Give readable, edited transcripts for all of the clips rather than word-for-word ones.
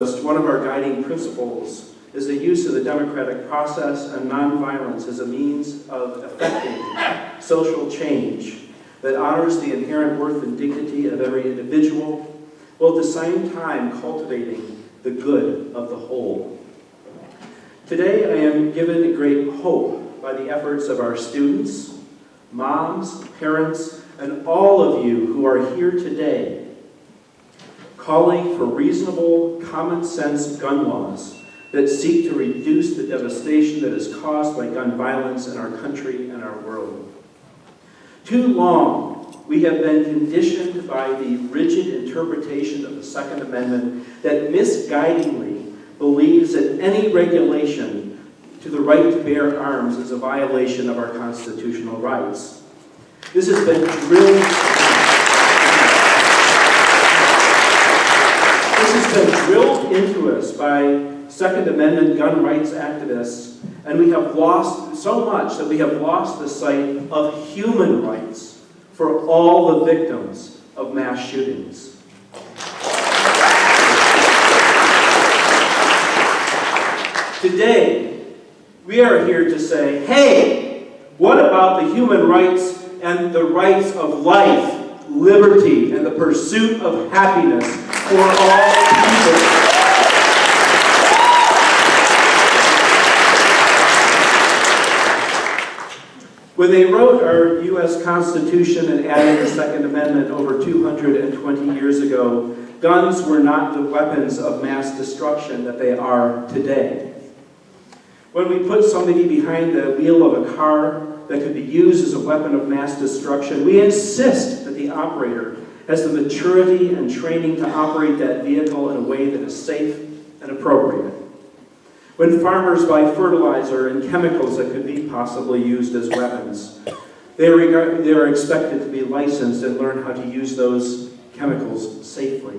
One of our guiding principles is the use of the democratic process and nonviolence as a means of effecting social change that honors the inherent worth and dignity of every individual, while at the same time cultivating the good of the whole. Today I am given great hope by the efforts of our students, moms, parents, and all of you who are here today, calling for reasonable, common-sense gun laws that seek to reduce the devastation that is caused by gun violence in our country and our world. Too long, we have been conditioned by the rigid interpretation of the Second Amendment that misguidingly believes that any regulation to the right to bear arms is a violation of our constitutional rights. This has been drilled into us by Second Amendment gun rights activists, and we have lost so much that we have lost the sight of human rights for all the victims of mass shootings. Today, we are here to say, hey, what about the human rights and the rights of life, liberty, and the pursuit of happiness for all people? When they wrote our U.S. Constitution and added the Second Amendment over 220 years ago, guns were not the weapons of mass destruction that they are today. When we put somebody behind the wheel of a car that could be used as a weapon of mass destruction, we insist that the operator has the maturity and training to operate that vehicle in a way that is safe and appropriate. When farmers buy fertilizer and chemicals that could be possibly used as weapons, they are expected to be licensed and learn how to use those chemicals safely.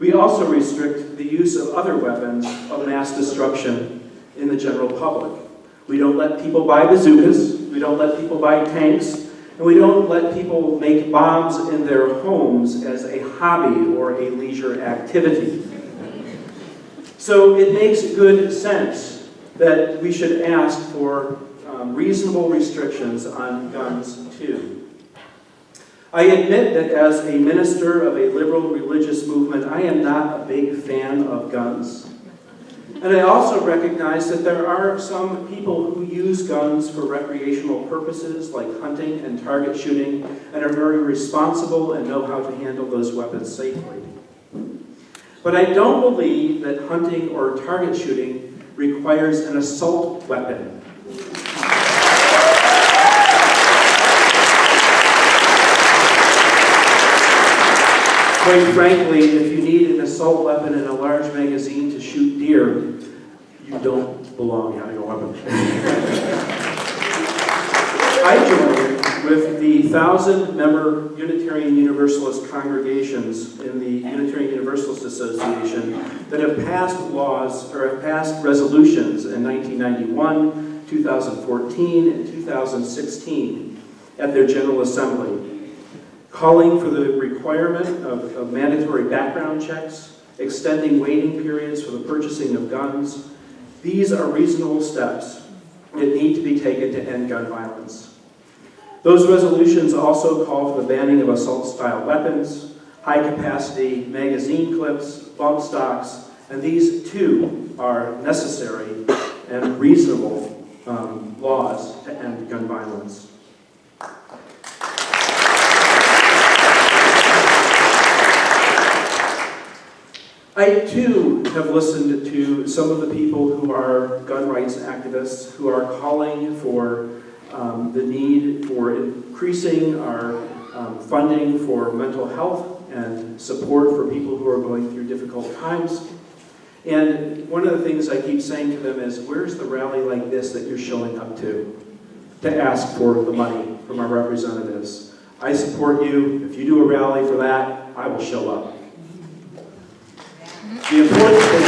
We also restrict the use of other weapons of mass destruction in the general public. We don't let people buy bazookas, we don't let people buy tanks, and we don't let people make bombs in their homes as a hobby or a leisure activity. So it makes good sense that we should ask for reasonable restrictions on guns too. I admit that as a minister of a liberal religious movement, I am not a big fan of guns. And I also recognize that there are some people who use guns for recreational purposes, like hunting and target shooting, and are very responsible and know how to handle those weapons safely. But I don't believe that hunting or target shooting requires an assault weapon. Quite frankly, if you need an assault weapon and a large magazine to shoot deer, you don't belong having a weapon. I joined with the 1,000-member Unitarian Universalist congregations in the Unitarian Universalist Association that have passed laws or have passed resolutions in 1991, 2014, and 2016 at their General Assembly, calling for the requirement of mandatory background checks, extending waiting periods for the purchasing of guns. These are reasonable steps that need to be taken to end gun violence. Those resolutions also call for the banning of assault-style weapons, high-capacity magazine clips, bump stocks, and these too are necessary and reasonable laws to end gun violence. I, too, have listened to some of the people who are gun rights activists who are calling for the need for increasing our funding for mental health and support for people who are going through difficult times. And one of the things I keep saying to them is, where's the rally like this that you're showing up to ask for the money from our representatives? I support you. If you do a rally for that, I will show up. The important thing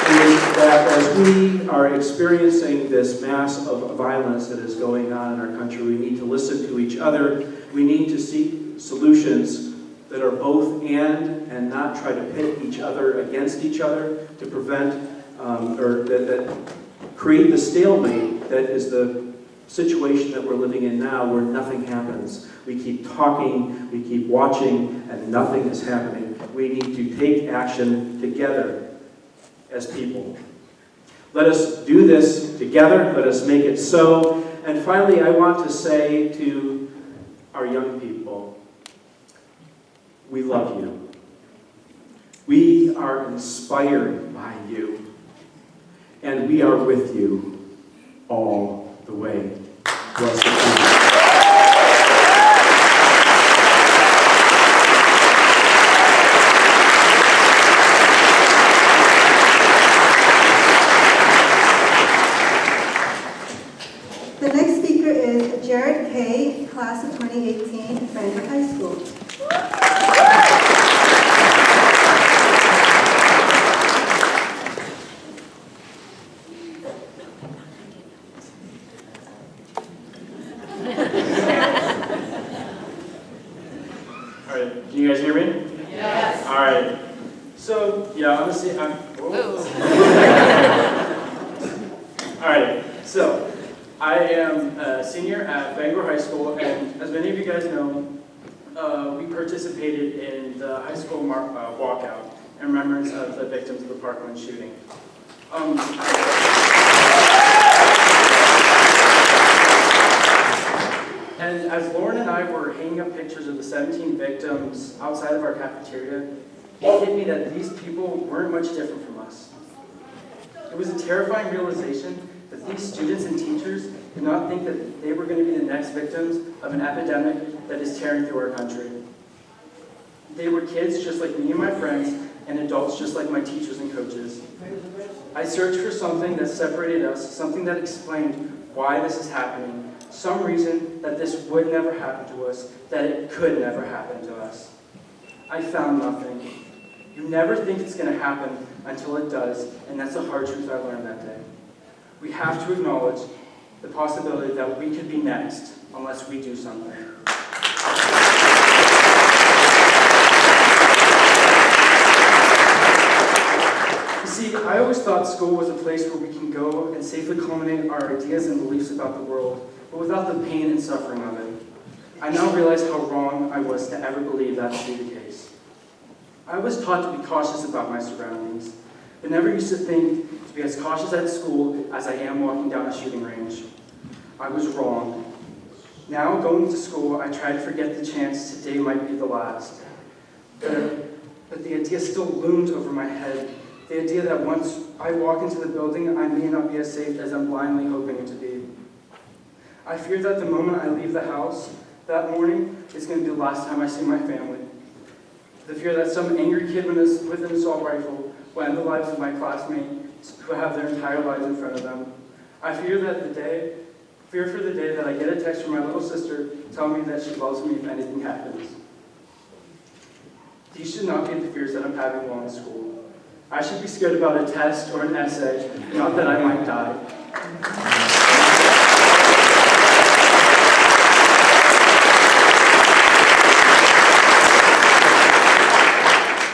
is that as we are experiencing this mass of violence that is going on in our country, we need to listen to each other. We need to seek solutions that are both and not try to pit each other against each other to prevent or that create the stalemate that is the situation that we're living in now, where nothing happens. We keep talking, we keep watching, and nothing is happening. We need to take action together as people. Let us do this together. Let us make it so. And finally, I want to say to our young people, we love you. We are inspired by you. And we are with you all the way. Blessed be. The next speaker is Jared Kay, class of 2018, Bangor High School. All right, can you guys hear me? Yes. All right. So, yeah, honestly, All right, so I am a senior at Bangor High School, and as many of you guys know, we participated in the high school walkout in remembrance of the victims of the Parkland shooting. And as Lauren and I were hanging up pictures of the 17 victims outside of our cafeteria, it hit me that these people weren't much different from us. It was a terrifying realization that these students and teachers did not think that they were going to be the next victims of an epidemic that is tearing through our country. They were kids just like me and my friends, and adults just like my teachers and coaches. I searched for something that separated us, something that explained why this is happening, some reason that this would never happen to us, that it could never happen to us. I found nothing. You never think it's going to happen until it does, and that's the hard truth I learned that day. We have to acknowledge the possibility that we could be next unless we do something. You see, I always thought school was a place where we can go and safely culminate our ideas and beliefs about the world, but without the pain and suffering of it. I now realize how wrong I was to ever believe that to be the case. I was taught to be cautious about my surroundings, but never used to think to be as cautious at school as I am walking down a shooting range. I was wrong. Now, going to school, I try to forget the chance today might be the last. But the idea still looms over my head. The idea that once I walk into the building, I may not be as safe as I'm blindly hoping it to be. I fear that the moment I leave the house that morning is going to be the last time I see my family. The fear that some angry kid with an assault rifle will end the lives of my classmates who have their entire lives in front of them. I fear for the day that I get a text from my little sister telling me that she loves me if anything happens. These should not be the fears that I'm having while in school. I should be scared about a test or an essay, not that I might die.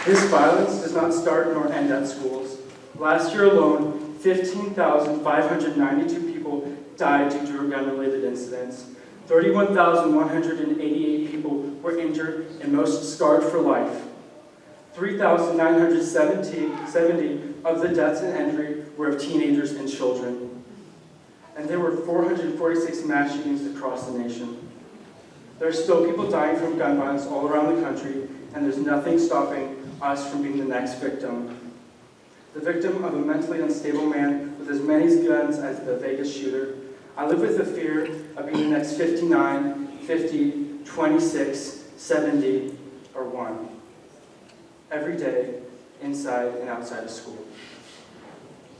This violence does not start nor end at schools. Last year alone, 15,592 people died due to gun-related incidents. 31,188 people were injured and most scarred for life. 3,970 of the deaths and injury were of teenagers and children. And there were 446 mass shootings across the nation. There are still people dying from gun violence all around the country, and there's nothing stopping us from being the next victim. The victim of a mentally unstable man with as many guns as the Vegas shooter. I live with the fear of being the next 59, 50, 26, 70, or 1. Every day, inside and outside of school.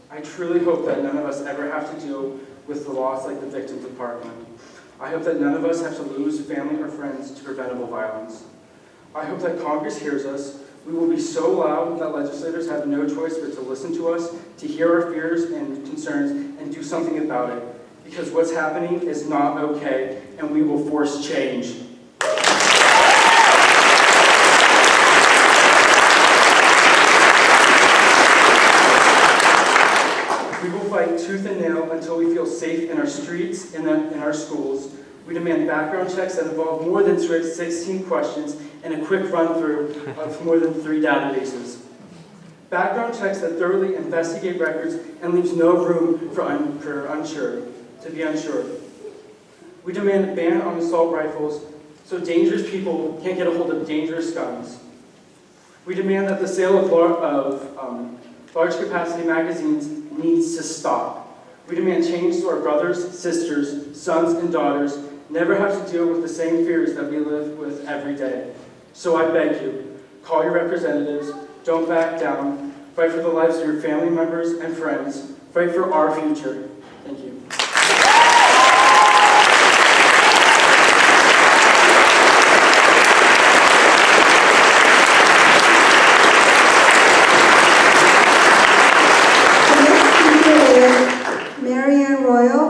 I truly hope that none of us ever have to deal with the loss like the victims of Parkland. I hope that none of us have to lose family or friends to preventable violence. I hope that Congress hears us. We will be so loud that legislators have no choice but to listen to us, to hear our fears and concerns, and do something about it. Because what's happening is not okay, and we will force change. streets, in our schools. We demand background checks that involve more than 16 questions and a quick run-through of more than 3 databases. Background checks that thoroughly investigate records and leaves no room for to be unsure. We demand a ban on assault rifles so dangerous people can't get a hold of dangerous guns. We demand that the sale of large capacity magazines needs to stop. We demand change so our brothers, sisters, sons, and daughters never have to deal with the same fears that we live with every day. So I beg you, call your representatives, don't back down, fight for the lives of your family members and friends, fight for our future. Thank you.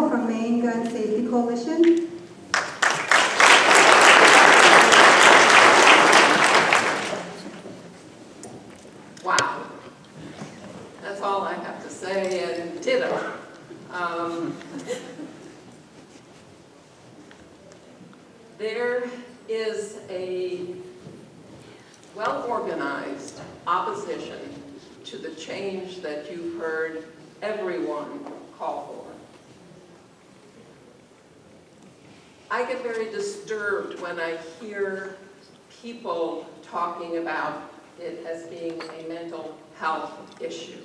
From Maine Gun Safety Coalition. Wow. That's all I have to say, and ditto. There is a well-organized opposition to the change that you've heard everyone call for. I get very disturbed when I hear people talking about it as being a mental health issue.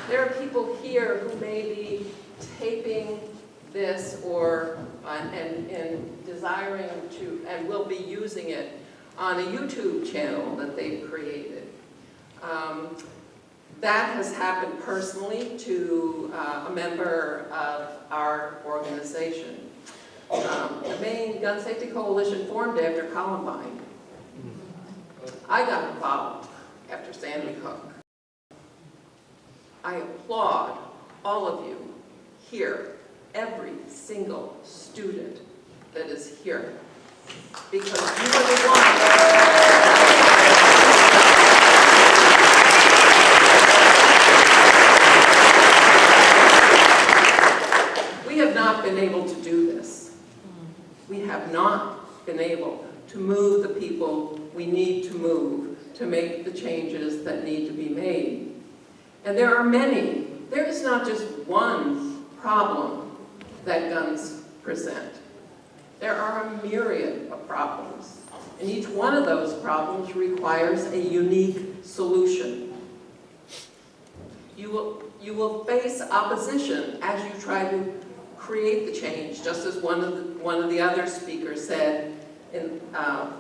There are people here who may be taping this or and desiring to, and will be using it on a YouTube channel that they've created. That has happened personally to a member of our organization. The Maine Gun Safety Coalition formed after Columbine. I got involved after Sandy Hook. I applaud all of you here, every single student that is here, because you are the ones. We have not been able to do this. We have not been able to move the people we need to move to make the changes that need to be made. And there are many. There is not just one problem that guns present. There are a myriad of problems. And each one of those problems requires a unique solution. You will face opposition as you try to create the change, just as one of the other speakers said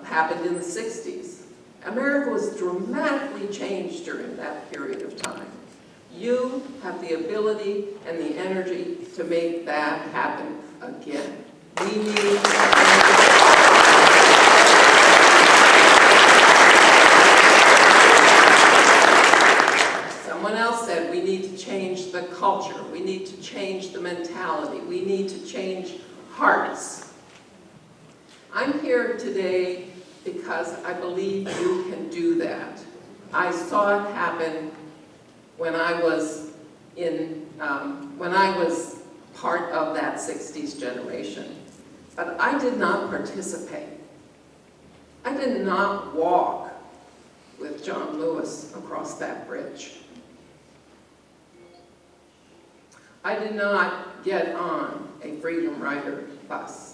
happened in the 60s. America was dramatically changed during that period of time. You have the ability and the energy to make that happen again. We need Someone else said we need to change the culture. We need to change the mentality. We need to change hearts. I'm here today because I believe you can do that. I saw it happen when I was part of that 60s generation. But I did not participate. I did not walk with John Lewis across that bridge. I did not get on a Freedom Rider bus.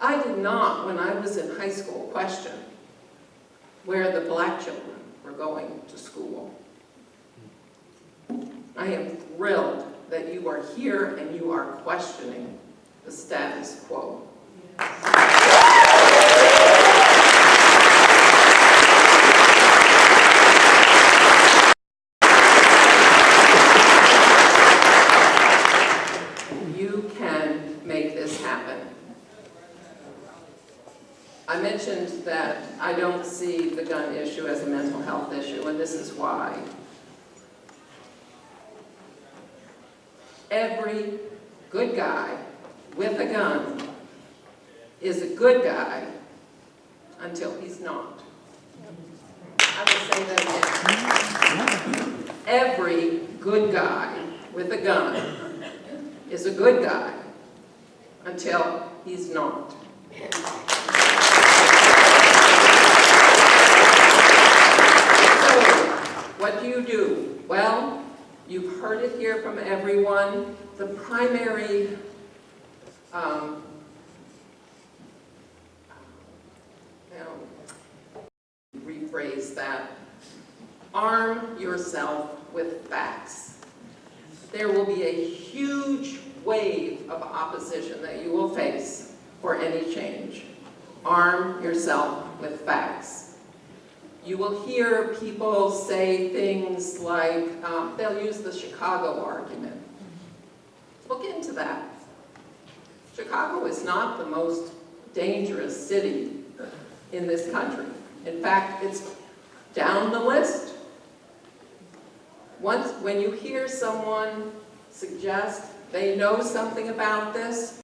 I did not, when I was in high school, question where the black children were going to school. I am thrilled that you are here and you are questioning the status quo. You can make this happen. I mentioned that I don't see the gun issue as a mental health issue, and this is why. Every good guy with a gun is a good guy until he's not. I will say that again. Every good guy with a gun is a good guy until he's not. So, what do you do? Well, you've heard it here from everyone. The primary rephrase that. Arm yourself with facts. There will be a huge wave of opposition that you will face for any change. Arm yourself with facts. You will hear people say things like, they'll use the Chicago argument. Look into that. Chicago is not the most dangerous city in this country. In fact, it's down the list. When you hear someone suggest they know something about this,